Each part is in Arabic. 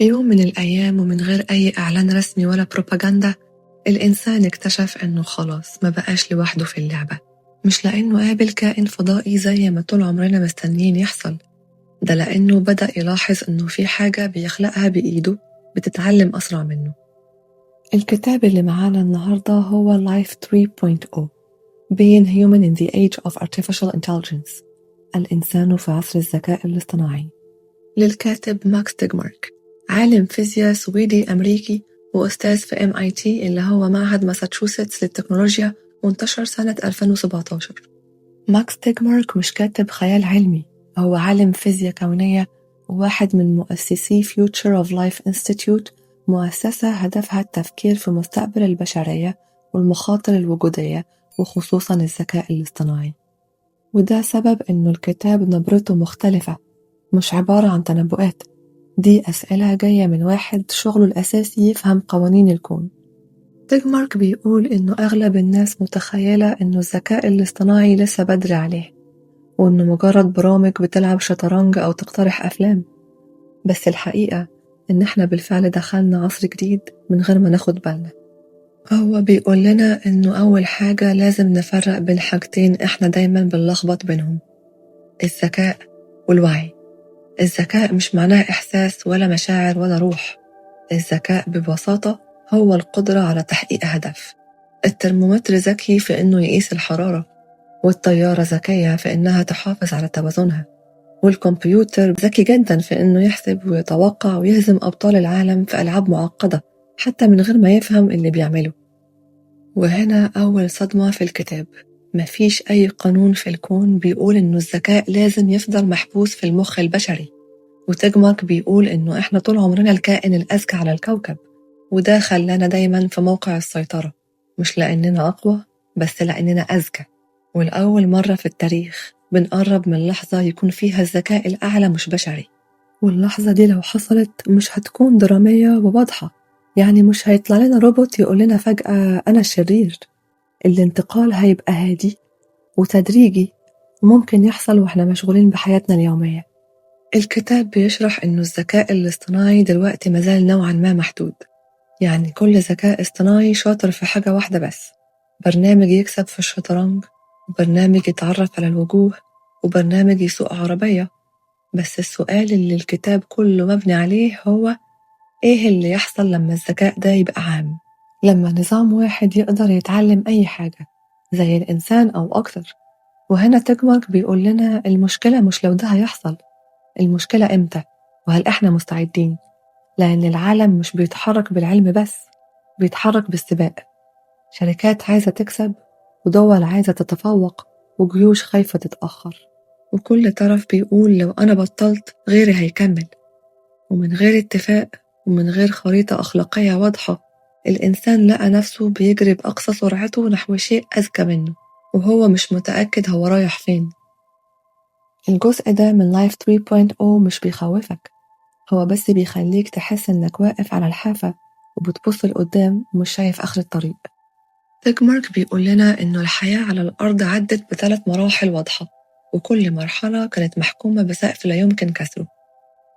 في يوم من الأيام ومن غير أي إعلان رسمي ولا بروباغندا، الإنسان اكتشف إنه خلاص ما بقاش لوحده في اللعبة. مش لأنه قابل كائن فضائي زي ما طول عمرنا مستنيين يحصل، ده لأنه بدأ يلاحظ إنه في حاجة بيخلقها بإيده بتتعلم أسرع منه. الكتاب اللي معانا النهاردة هو Life 3.0 Being Human in the Age of Artificial Intelligence، الإنسان في عصر الذكاء الاصطناعي، للكاتب ماكس تيجمارك، عالم فيزياء سويدي أمريكي وأستاذ في MIT اللي هو معهد ماساتشوستس للتكنولوجيا، وانتشر سنة 2017. ماكس تيجمارك مش كاتب خيال علمي، هو عالم فيزياء كونية وواحد من مؤسسي Future of Life Institute، مؤسسة هدفها التفكير في مستقبل البشرية والمخاطر الوجودية وخصوصاً الذكاء الاصطناعي. وده سبب إنه الكتاب نبرته مختلفة، مش عبارة عن تنبؤات، دي أسئلة جاية من واحد شغله الأساسي يفهم قوانين الكون. تيجمارك بيقول إنه أغلب الناس متخيلة إنه الذكاء الاصطناعي لسه بدري عليه، وإنه مجرد برامج بتلعب شطرنج أو تقترح أفلام، بس الحقيقة إن إحنا بالفعل دخلنا عصر جديد من غير ما ناخد بالنا. هو بيقول لنا إنه أول حاجة لازم نفرق بين حاجتين إحنا دايما بنلخبط بينهم: الذكاء والوعي. الذكاء مش معناه إحساس ولا مشاعر ولا روح، الذكاء ببساطة هو القدرة على تحقيق هدف. الترمومتر ذكي في إنه يقيس الحرارة، والطيارة ذكية في إنها تحافظ على توازنها، والكمبيوتر ذكي جدا في إنه يحسب ويتوقع ويهزم أبطال العالم في ألعاب معقدة حتى من غير ما يفهم اللي بيعمله. وهنا أول صدمة في الكتاب، مفيش أي قانون في الكون بيقول إنه الذكاء لازم يفضل محبوس في المخ البشري. وتيجمارك بيقول إنه إحنا طول عمرنا الكائن الأذكى على الكوكب، وده خلانا دايما في موقع السيطرة، مش لأننا أقوى بس لأننا أذكى. والأول مرة في التاريخ بنقرب من لحظة يكون فيها الذكاء الأعلى مش بشري، واللحظة دي لو حصلت مش هتكون درامية وواضحة، يعني مش هيطلع لنا روبوت يقول لنا فجأة أنا الشرير. الانتقال هيبقى هادي وتدريجي، وممكن يحصل وإحنا مشغولين بحياتنا اليومية. الكتاب بيشرح إنه الذكاء الاصطناعي دلوقتي مازال نوعاً ما محدود، يعني كل ذكاء اصطناعي شاطر في حاجة واحدة بس: برنامج يكسب في الشطرنج، وبرنامج يتعرف على الوجوه، وبرنامج يسوق عربية. بس السؤال اللي الكتاب كله مبني عليه هو: إيه اللي يحصل لما الذكاء ده يبقى عام؟ لما نظام واحد يقدر يتعلم أي حاجة زي الإنسان أو أكتر. وهنا تيجمارك بيقول لنا المشكلة مش لو ده هيحصل، المشكلة إمتى وهل إحنا مستعدين، لأن العالم مش بيتحرك بالعلم بس، بيتحرك بالسباق. شركات عايزة تكسب، ودول عايزة تتفوق، وجيوش خايفة تتأخر، وكل طرف بيقول لو أنا بطلت غيري هيكمل. ومن غير اتفاق ومن غير خريطة أخلاقية واضحة، الإنسان لقى نفسه بيجري بأقصى سرعته نحو شيء أذكى منه، وهو مش متأكد هو رايح فين. الجزء ده من Life 3.0 مش بيخوفك، هو بس بيخليك تحس إنك واقف على الحافة وبتبص لقدام ومش شايف آخر الطريق. تيجمارك بيقول لنا إنه الحياة على الأرض عدت ب3 مراحل واضحة، وكل مرحلة كانت محكومة بسقف لا يمكن كسره.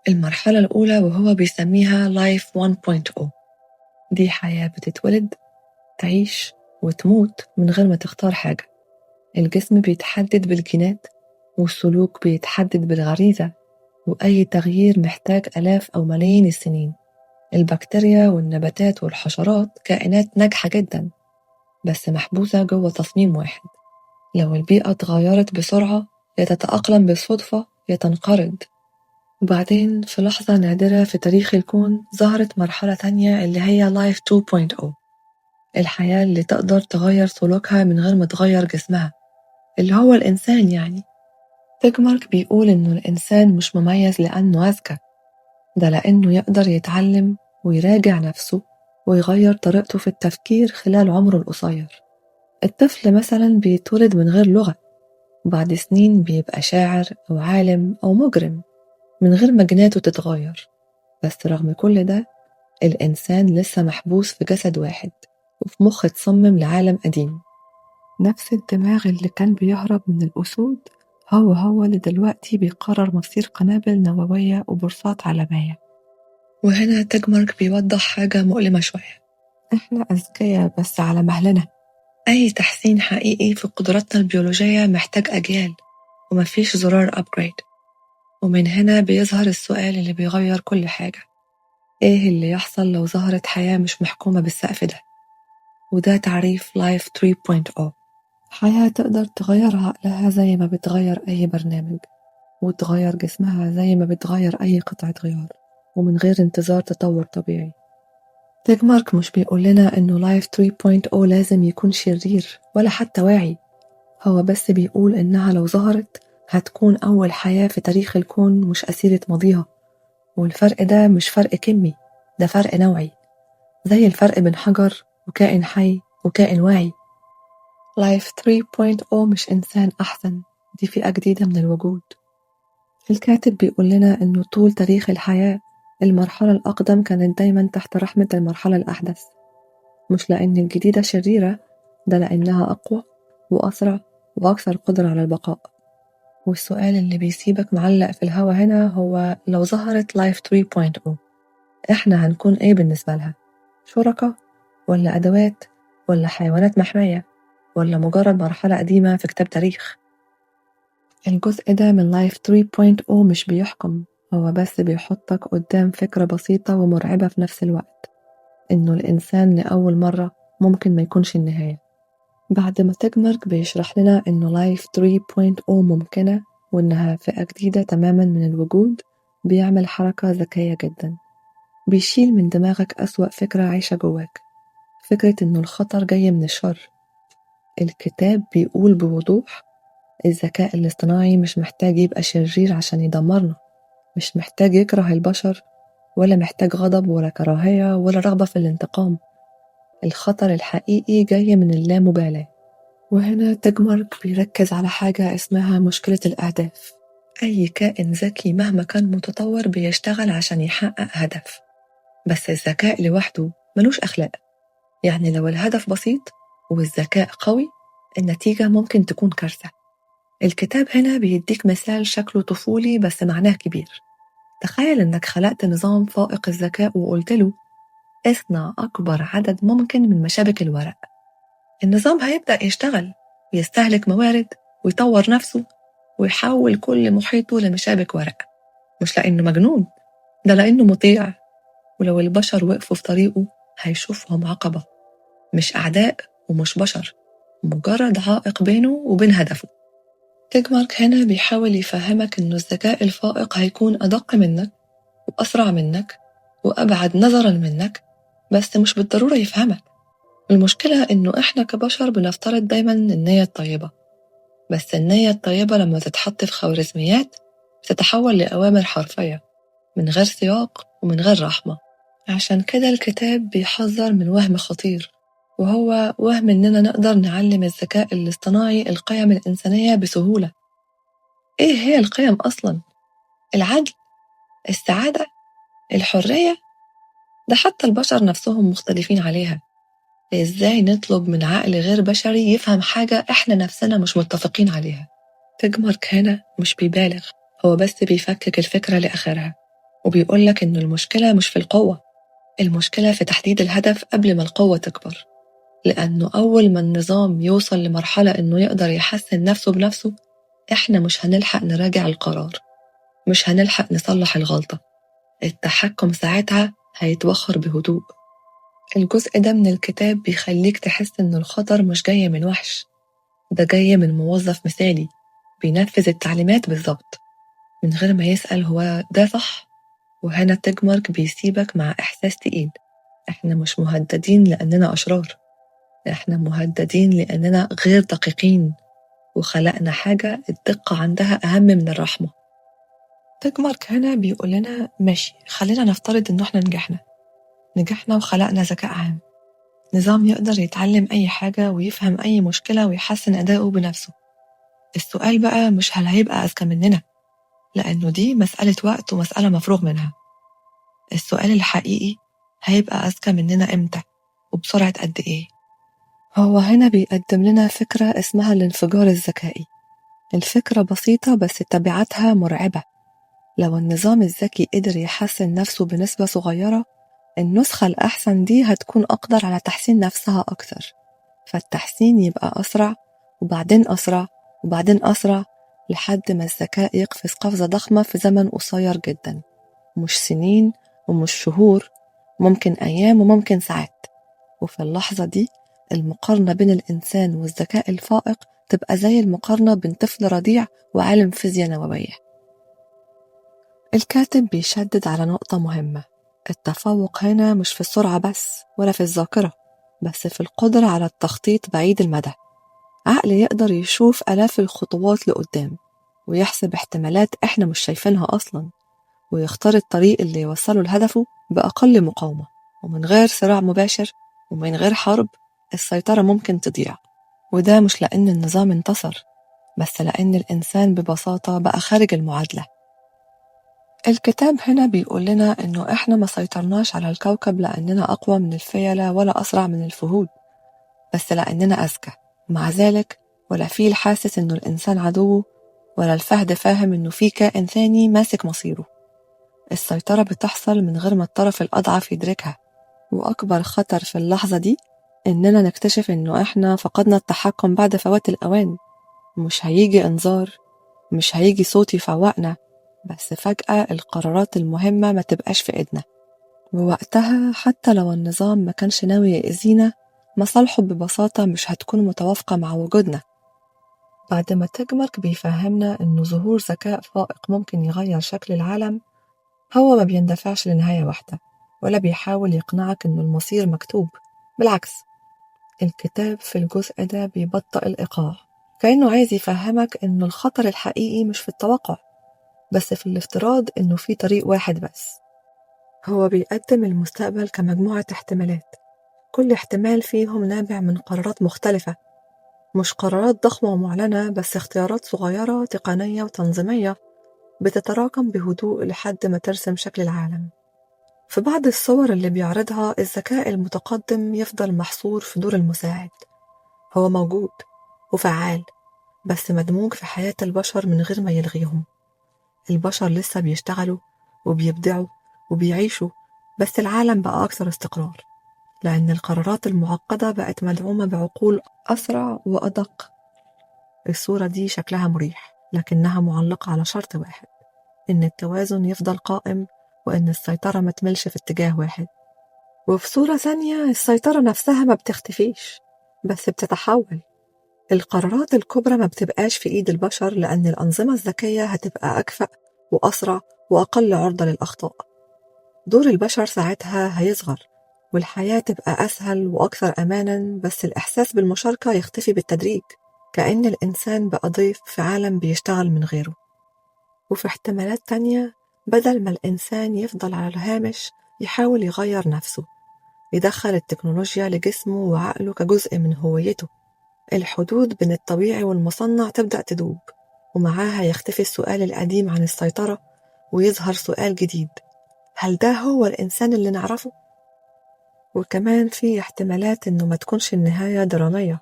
المرحلة الأولى وهو بيسميها Life 1.0، دي حياة بتتولد، تعيش وتموت من غير ما تختار حاجة. الجسم بيتحدد بالجينات، والسلوك بيتحدد بالغريزة، وأي تغيير محتاج آلاف أو ملايين السنين. البكتيريا والنباتات والحشرات كائنات ناجحة جدا، بس محبوسة جوه تصميم واحد، لو البيئة اتغيرت بسرعة يا تتأقلم بالصدفة يا تنقرض. وبعدين في لحظة نادرة في تاريخ الكون ظهرت مرحلة تانية اللي هي Life 2.0، الحياة اللي تقدر تغير سلوكها من غير ما تغير جسمها، اللي هو الإنسان يعني. تيجمارك بيقول إنه الإنسان مش مميز لأنه أذكى، ده لأنه يقدر يتعلم ويراجع نفسه ويغير طريقته في التفكير خلال عمره القصير. الطفل مثلا بيتولد من غير لغة، وبعد سنين بيبقى شاعر أو عالم أو مجرم من غير ما جيناته تتغير. بس رغم كل ده الإنسان لسه محبوس في جسد واحد وفي مخ اتصمم لعالم قديم. نفس الدماغ اللي كان بيهرب من الأسود هو اللي دلوقتي بيقرر مصير قنابل نووية وبورصات عالمية. وهنا تجمارك بيوضح حاجة مؤلمة شوية. إحنا أذكياء بس على مهلنا. أي تحسين حقيقي في قدراتنا البيولوجية محتاج أجيال، ومفيش زرار upgrade. ومن هنا بيظهر السؤال اللي بيغير كل حاجة: إيه اللي يحصل لو ظهرت حياة مش محكومة بالسقف ده؟ وده تعريف Life 3.0. حياة تقدر تغير عقلها زي ما بتغير أي برنامج، وتغير جسمها زي ما بتغير أي قطعة غيار، ومن غير انتظار تطور طبيعي. تيجمارك مش بيقول لنا إنه لايف 3.0 لازم يكون شرير ولا حتى واعي، هو بس بيقول إنها لو ظهرت هتكون أول حياة في تاريخ الكون مش أسيرة ماضيها. والفرق ده مش فرق كمي، ده فرق نوعي، زي الفرق بين حجر وكائن حي وكائن واعي. لايف 3.0 مش إنسان أحسن، دي فئة جديدة من الوجود. الكاتب بيقول لنا إنه طول تاريخ الحياة المرحلة الأقدم كانت دايما تحت رحمة المرحلة الأحدث، مش لأن الجديدة شريرة، ده لأنها أقوى وأسرع وأكثر قدرة على البقاء. والسؤال اللي بيسيبك معلق في الهوا هنا هو: لو ظهرت لايف 3.0 إحنا هنكون إيه بالنسبة لها؟ شركاء ولا أدوات ولا حيوانات محمية ولا مجرد مرحلة قديمة في كتاب تاريخ؟ الجزء ده من لايف 3.0 مش بيحكم، هو بس بيحطك قدام فكرة بسيطة ومرعبة في نفس الوقت: إنه الإنسان لأول مرة ممكن ما يكونش النهاية. بعد ما تجمرك بيشرح لنا إنه لايف 3.0 ممكنة وإنها فئة جديدة تماما من الوجود، بيعمل حركة ذكية جدا. بيشيل من دماغك أسوأ فكرة عايشة جواك، فكرة إنه الخطر جاي من الشر. الكتاب بيقول بوضوح: الذكاء الاصطناعي مش محتاج يبقى شرير عشان يدمرنا، مش محتاج يكره البشر، ولا محتاج غضب ولا كراهية ولا رغبة في الانتقام. الخطر الحقيقي جاي من اللامبالاة. وهنا تجمرك بيركز على حاجة اسمها مشكلة الأهداف. أي كائن ذكي مهما كان متطور بيشتغل عشان يحقق هدف، بس الذكاء لوحده ملوش أخلاق. يعني لو الهدف بسيط والذكاء قوي، النتيجة ممكن تكون كارثة. الكتاب هنا بيديك مثال شكله طفولي بس معناه كبير. تخيل إنك خلقت نظام فائق الذكاء وقلت له: اصنع أكبر عدد ممكن من مشابك الورق. النظام هيبدأ يشتغل ويستهلك موارد ويطور نفسه ويحول كل محيطه لمشابك ورق، مش لأنه مجنون، ده لأنه مطيع. ولو البشر وقفوا في طريقه هيشوفهم عقبة، مش أعداء ومش بشر، مجرد عائق بينه وبين هدفه. تجمارك هنا بيحاول يفهمك إنه الذكاء الفائق هيكون أدق منك وأسرع منك وأبعد نظرا منك، بس مش بالضرورة يفهمك. المشكلة إنه إحنا كبشر بنفترض دايما النية الطيبة، بس النية الطيبة لما تتحط في خوارزميات بتتحول لأوامر حرفية من غير سياق ومن غير رحمة. عشان كده الكتاب بيحذر من وهم خطير، وهو وهم إننا نقدر نعلم الذكاء الاصطناعي القيم الإنسانية بسهولة. إيه هي القيم أصلاً؟ العدل، السعادة، الحرية؟ ده حتى البشر نفسهم مختلفين عليها. إزاي نطلب من عقل غير بشري يفهم حاجة إحنا نفسنا مش متفقين عليها؟ تجمارك هنا مش بيبالغ، هو بس بيفكك الفكرة لآخرها، وبيقولك إن المشكلة مش في القوة، المشكلة في تحديد الهدف قبل ما القوة تكبر. لأنه أول ما النظام يوصل لمرحلة إنه يقدر يحسن نفسه بنفسه، إحنا مش هنلحق نراجع القرار، مش هنلحق نصلح الغلطة. التحكم ساعتها هيتوخر بهدوء. الجزء ده من الكتاب بيخليك تحس إن الخطر مش جاي من وحش، ده جاي من موظف مثالي بينفذ التعليمات بالظبط من غير ما يسأل هو ده صح. وهنا تجمرك بيسيبك مع إحساس تقيل: إحنا مش مهددين لأننا أشرار، إحنا مهددين لأننا غير دقيقين، وخلقنا حاجة الدقة عندها أهم من الرحمة. تجمرك هنا بيقول لنا: ماشي، خلينا نفترض إنه إحنا نجحنا وخلقنا ذكاء عام، نظام يقدر يتعلم أي حاجة ويفهم أي مشكلة ويحسن أدائه بنفسه. السؤال بقى مش هل هيبقى أذكى مننا، لأنه دي مسألة وقت ومسألة مفروغ منها. السؤال الحقيقي: هيبقى أذكى مننا إمتى وبسرعة قد إيه؟ هو هنا بيقدم لنا فكرة اسمها الانفجار الذكائي. الفكرة بسيطة بس تبعاتها مرعبة. لو النظام الذكي قدر يحسن نفسه بنسبة صغيرة، النسخة الأحسن دي هتكون أقدر على تحسين نفسها أكتر، فالتحسين يبقى أسرع وبعدين أسرع وبعدين أسرع لحد ما الذكاء يقفز قفزة ضخمة في زمن قصير جدا، مش سنين ومش شهور، ممكن أيام وممكن ساعات. وفي اللحظة دي المقارنة بين الإنسان والذكاء الفائق تبقى زي المقارنة بين طفل رضيع وعالم فيزياء نووية. الكاتب بيشدد على نقطة مهمة، التفوق هنا مش في السرعة بس ولا في الذاكرة، بس في القدرة على التخطيط بعيد المدى. عقل يقدر يشوف آلاف الخطوات لقدام ويحسب احتمالات إحنا مش شايفينها أصلا، ويختار الطريق اللي يوصله لهدفه بأقل مقاومة ومن غير صراع مباشر ومن غير حرب. السيطرة ممكن تضيع، وده مش لأن النظام انتصر، بس لأن الإنسان ببساطة بقى خارج المعادلة. الكتاب هنا بيقول لنا إنه إحنا ما سيطرناش على الكوكب لأننا أقوى من الفيلة ولا أسرع من الفهود، بس لأننا أذكى. مع ذلك ولا فيل حاسس إنه الإنسان عدوه، ولا الفهد فاهم إنه في كائن ثاني ماسك مصيره. السيطرة بتحصل من غير ما الطرف الأضعف يدركها، وأكبر خطر في اللحظة دي إننا نكتشف إنه إحنا فقدنا التحكم بعد فوات الأوان. مش هيجي إنذار، مش هيجي صوت يفوقنا، بس فجأة القرارات المهمة ما تبقاش في إيدنا، ووقتها حتى لو النظام ما كانش ناوي يأذينا، مصالحه ببساطة مش هتكون متوافقة مع وجودنا. بعد ما تجمرك بيفهمنا إنه ظهور ذكاء فائق ممكن يغير شكل العالم، هو ما بيندفعش لنهاية واحدة ولا بيحاول يقنعك إنه المصير مكتوب. بالعكس، الكتاب في الجزء ده بيبطئ الإيقاع، كأنه عايز يفهمك إنه الخطر الحقيقي مش في التوقع، بس في الافتراض إنه في طريق واحد بس. هو بيقدم المستقبل كمجموعة احتمالات، كل احتمال فيهم نابع من قرارات مختلفة، مش قرارات ضخمة ومعلنة، بس اختيارات صغيرة تقنية وتنظيمية بتتراكم بهدوء لحد ما ترسم شكل العالم. في بعض الصور اللي بيعرضها الذكاء المتقدم يفضل محصور في دور المساعد، هو موجود وفعال بس مدموج في حياة البشر من غير ما يلغيهم. البشر لسه بيشتغلوا وبيبدعوا وبيعيشوا، بس العالم بقى أكثر استقرار لأن القرارات المعقدة بقت مدعومة بعقول أسرع وأدق. الصورة دي شكلها مريح، لكنها معلقة على شرط واحد، إن التوازن يفضل قائم وإن السيطرة ما تملش في اتجاه واحد. وفي صورة ثانية السيطرة نفسها ما بتختفيش، بس بتتحول. القرارات الكبرى ما بتبقاش في إيد البشر لأن الأنظمة الذكية هتبقى أكفأ وأسرع وأقل عرضة للأخطاء. دور البشر ساعتها هيصغر والحياة تبقى أسهل وأكثر أماناً، بس الإحساس بالمشاركة يختفي بالتدريج، كأن الإنسان بقى ضيف في عالم بيشتغل من غيره. وفي احتمالات تانية، بدل ما الإنسان يفضل على الهامش يحاول يغير نفسه، يدخل التكنولوجيا لجسمه وعقله كجزء من هويته، الحدود بين الطبيعي والمصنع تبدأ تدوب، ومعاها يختفي السؤال القديم عن السيطرة ويظهر سؤال جديد: هل ده هو الإنسان اللي نعرفه؟ وكمان في احتمالات إنه ما تكونش النهاية درامية،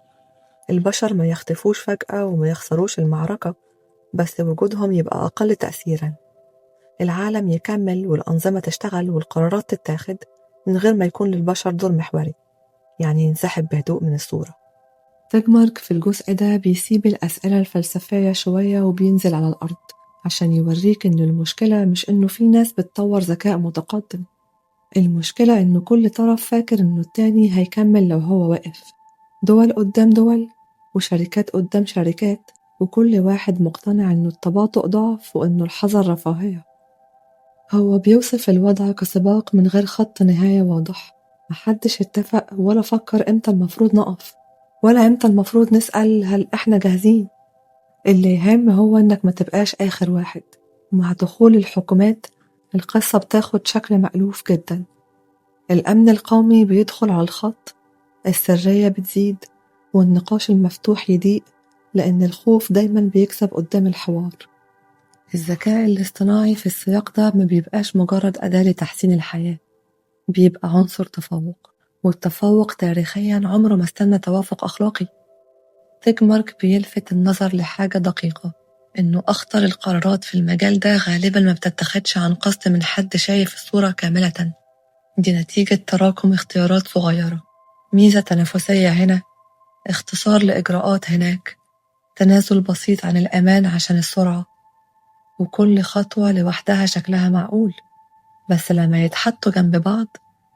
البشر ما يختفوش فجأة وما يخسروش المعركة، بس وجودهم يبقى أقل تأثيراً. العالم يكمل والأنظمة تشتغل والقرارات تتاخد من غير ما يكون للبشر دور محوري، يعني ينسحب بهدوء من الصورة. تجمارك في الجزء ده بيسيب الأسئلة الفلسفية شوية وبينزل على الأرض عشان يوريك إن المشكلة مش إنه في ناس بتطور ذكاء متقدم، المشكلة إنه كل طرف فاكر إنه التاني هيكمل لو هو واقف. دول قدام دول وشركات قدام شركات، وكل واحد مقتنع إنه التباطؤ ضعف وإنه الحذر رفاهية. هو بيوصف الوضع كسباق من غير خط نهاية واضح، محدش اتفق ولا فكر إمتى المفروض نقف ولا إمتى المفروض نسأل هل إحنا جاهزين. اللي يهم هو إنك ما تبقاش آخر واحد. مع دخول الحكومات القصة بتاخد شكل مألوف جدا، الأمن القومي بيدخل على الخط، السرية بتزيد والنقاش المفتوح يضيق، لأن الخوف دايما بيكسب قدام الحوار. الذكاء الاصطناعي في السياق ده ما بيبقاش مجرد أداة لتحسين الحياة، بيبقى عنصر تفوق، والتفوق تاريخيا عمره ما استنى توافق أخلاقي. تيجمارك بيلفت النظر لحاجة دقيقة، إنه أخطر القرارات في المجال ده غالبا ما بتتخدش عن قصد من حد شايف الصورة كاملة، دي نتيجة تراكم اختيارات صغيرة، ميزة تنافسية هنا، اختصار لإجراءات هناك، تنازل بسيط عن الأمان عشان السرعة، وكل خطوة لوحدها شكلها معقول، بس لما يتحطوا جنب بعض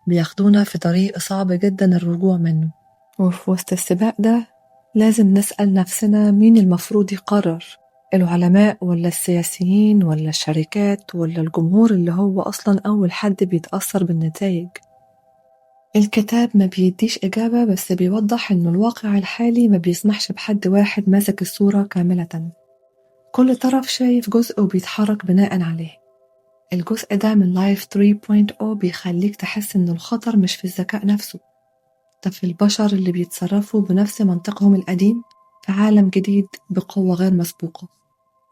بياخدونا في طريق صعب جدا الرجوع منه. وفي وسط السباق ده لازم نسأل نفسنا مين المفروض يقرر، العلماء ولا السياسيين ولا الشركات ولا الجمهور اللي هو أصلا أول حد بيتأثر بالنتائج. الكتاب ما بيديش إجابة، بس بيوضح إنه الواقع الحالي ما بيسمحش بحد واحد ماسك الصورة كاملة، كل طرف شايف جزء وبيتحرك بناء عليه. الجزء ده من لايف 3.0 بيخليك تحس إن الخطر مش في الذكاء نفسه، ده في البشر اللي بيتصرفوا بنفس منطقهم القديم في عالم جديد بقوة غير مسبوقة.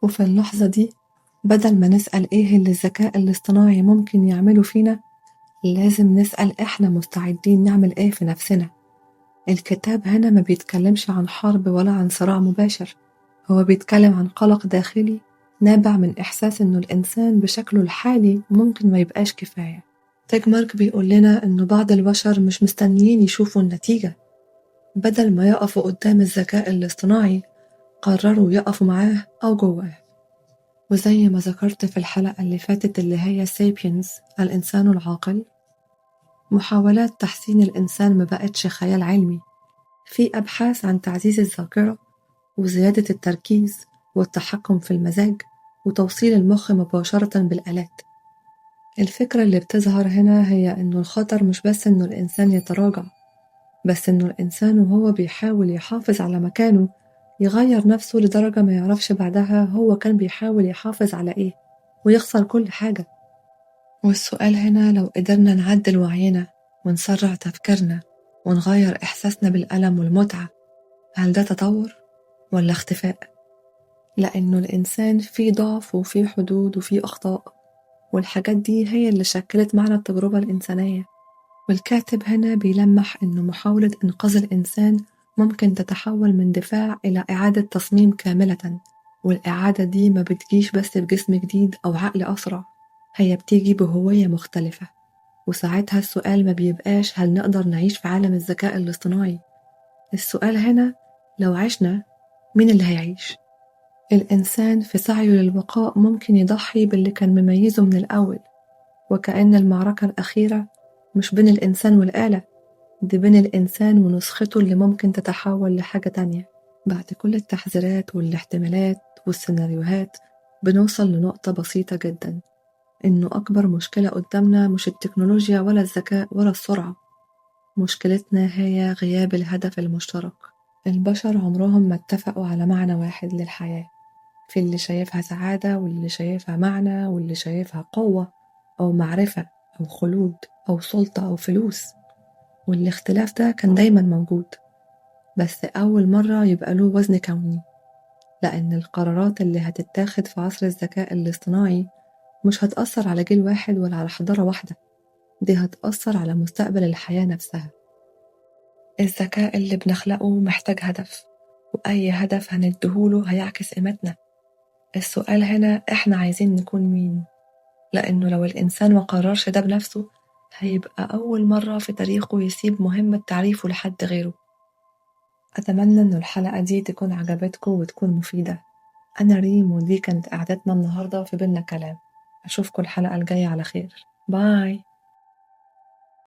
وفي اللحظة دي بدل ما نسأل إيه اللي الذكاء الاصطناعي ممكن يعمله فينا، لازم نسأل إحنا مستعدين نعمل إيه في نفسنا. الكتاب هنا ما بيتكلمش عن حرب ولا عن صراع مباشر، هو بيتكلم عن قلق داخلي نابع من إحساس إنه الإنسان بشكله الحالي ممكن ما يبقاش كفاية. تيجمارك بيقول لنا إنه بعض البشر مش مستنيين يشوفوا النتيجة، بدل ما يقفوا قدام الذكاء الاصطناعي قرروا يقفوا معاه أو جواه. وزي ما ذكرت في الحلقة اللي فاتت اللي هي سابينز الإنسان العاقل، محاولات تحسين الإنسان ما بقتش خيال علمي، في أبحاث عن تعزيز الذاكرة وزيادة التركيز والتحكم في المزاج وتوصيل المخ مباشرة بالآلات. الفكرة اللي بتظهر هنا هي إنه الخطر مش بس إنه الإنسان يتراجع، بس إنه الإنسان وهو بيحاول يحافظ على مكانه يغير نفسه لدرجة ما يعرفش بعدها هو كان بيحاول يحافظ على إيه، ويخسر كل حاجة. والسؤال هنا لو قدرنا نعدل وعينا ونسرع تفكيرنا ونغير إحساسنا بالألم والمتعة، هل ده تطور ولا اختفاء؟ لأنه الإنسان فيه ضعف وفيه حدود وفيه أخطاء، والحاجات دي هي اللي شكلت معنى التجربة الإنسانية. والكاتب هنا بيلمح إنه محاولة إنقاذ الإنسان ممكن تتحول من دفاع إلى إعادة تصميم كاملة، والإعادة دي ما بتجيش بس بجسم جديد أو عقل أسرع، هي بتيجي بهوية مختلفة. وساعتها السؤال ما بيبقاش هل نقدر نعيش في عالم الذكاء الاصطناعي، السؤال هنا لو عشنا مين اللي هيعيش؟ الإنسان في سعيه للبقاء ممكن يضحي باللي كان مميزه من الأول، وكأن المعركة الأخيرة مش بين الإنسان والآلة، دي بين الإنسان ونسخته اللي ممكن تتحول لحاجة تانية. بعد كل التحذيرات والاحتمالات والسيناريوهات بنوصل لنقطة بسيطة جدا، إنه أكبر مشكلة قدامنا مش التكنولوجيا ولا الذكاء ولا السرعة، مشكلتنا هي غياب الهدف المشترك. البشر عمرهم ما اتفقوا على معنى واحد للحياة، في اللي شايفها سعادة واللي شايفها معنى واللي شايفها قوة أو معرفة أو خلود أو سلطة أو فلوس، والاختلاف ده كان دايما موجود، بس أول مرة يبقى له وزن كوني، لأن القرارات اللي هتتاخد في عصر الذكاء الاصطناعي مش هتأثر على جيل واحد ولا على حضارة واحدة، دي هتأثر على مستقبل الحياة نفسها. الذكاء اللي بنخلقه محتاج هدف، وأي هدف هنديهوله هيعكس قيمتنا. السؤال هنا إحنا عايزين نكون مين؟ لأنه لو الإنسان ما قررش ده بنفسه هيبقى أول مرة في تاريخه يسيب مهمة تعريفه لحد غيره. أتمنى إنه الحلقة دي تكون عجبتكم وتكون مفيدة. أنا ريم، ودي كانت قعدتنا النهاردة في بينا كلام. أشوفكم الحلقة الجاية على خير. باي.